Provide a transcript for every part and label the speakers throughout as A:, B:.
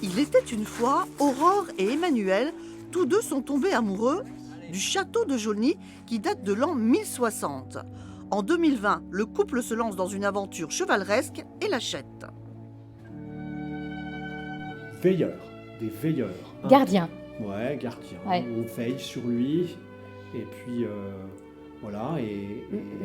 A: Il était une fois, Aurore et Emmanuel, tous deux sont tombés amoureux du château de Jaulny qui date de l'an 1060. En 2020, le couple se lance dans une aventure chevaleresque et l'achète.
B: Veilleurs, des veilleurs. Hein.
C: Gardien.
B: Ouais, gardien.
C: Ouais.
B: On veille sur lui. Et puis, voilà.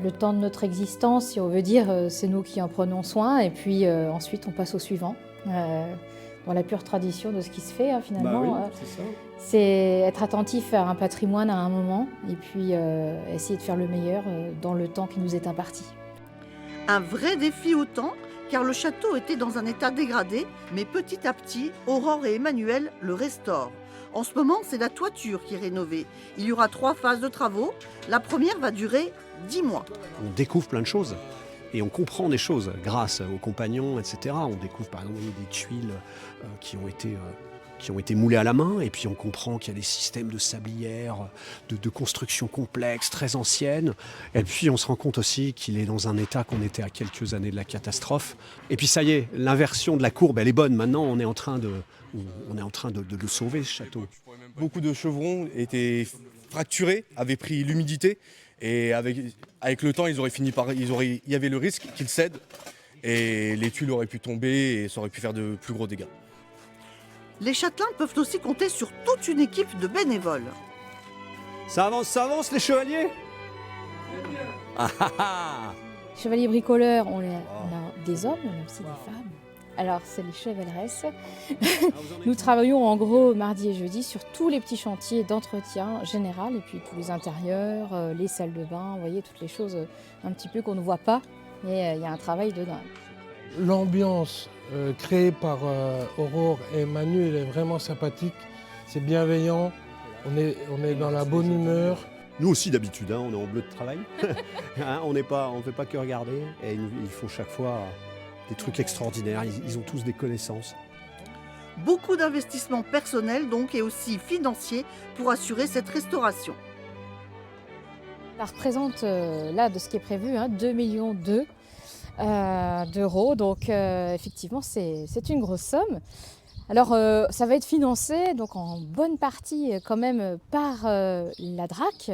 C: Le temps de notre existence, si on veut dire, c'est nous qui en prenons soin. Et puis ensuite, on passe au suivant. Dans la pure tradition de ce qui se fait, hein, finalement.
B: Bah oui, c'est ça.
C: C'est être attentif à un patrimoine à un moment. Et puis essayer de faire le meilleur dans le temps qui nous est imparti.
A: Un vrai défi au temps, car le château était dans un état dégradé, mais petit à petit, Aurore et Emmanuel le restaurent. En ce moment, c'est la toiture qui est rénovée. Il y aura 3 phases de travaux. La première va durer 10 mois.
D: On découvre plein de choses et on comprend des choses grâce aux compagnons, etc. On découvre par exemple des tuiles qui ont été moulées à la main, et puis on comprend qu'il y a des systèmes de sablières, de construction complexes, très anciennes. Et puis on se rend compte aussi qu'il est dans un état qu'on était à quelques années de la catastrophe. Et puis ça y est, l'inversion de la courbe, elle est bonne. Maintenant, on est en train de le sauver, ce château.
E: Beaucoup de chevrons étaient fracturés, avaient pris l'humidité. Et avec le temps, il y avait le risque qu'ils cèdent. Et les tuiles auraient pu tomber et ça aurait pu faire de plus gros dégâts.
A: Les châtelains peuvent aussi compter sur toute une équipe de bénévoles.
D: Ça avance les chevaliers.
C: Chevaliers bricoleurs, on a des hommes, on a aussi des femmes. Alors, c'est les chevaleresses. Nous travaillons en gros mardi et jeudi sur tous les petits chantiers d'entretien général et puis tous les intérieurs, les salles de bain, vous voyez, toutes les choses un petit peu qu'on ne voit pas. Mais il y a un travail de dingue.
F: L'ambiance créée par Aurore et Emmanuel est vraiment sympathique. C'est bienveillant, on est dans la bonne humeur.
D: Nous aussi d'habitude, hein, on est en bleu de travail. Hein, on ne fait pas que regarder. Et ils font chaque fois des trucs extraordinaires. Ils ont tous des connaissances.
A: Beaucoup d'investissements personnels donc et aussi financiers pour assurer cette restauration.
C: Ça représente, là, de ce qui est prévu, 2,2 millions d'euros. Donc, effectivement, c'est une grosse somme. Alors, ça va être financé donc, en bonne partie quand même par la DRAC,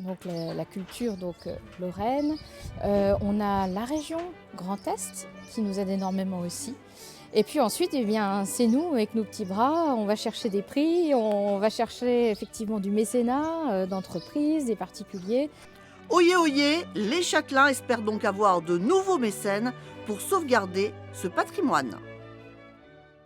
C: donc la culture donc, lorraine. On a la région Grand Est qui nous aide énormément aussi. Et puis ensuite, eh bien, c'est nous, avec nos petits bras, on va chercher des prix, on va chercher effectivement du mécénat d'entreprises, des particuliers.
A: Oyez, oyez, les châtelains espèrent donc avoir de nouveaux mécènes pour sauvegarder ce patrimoine.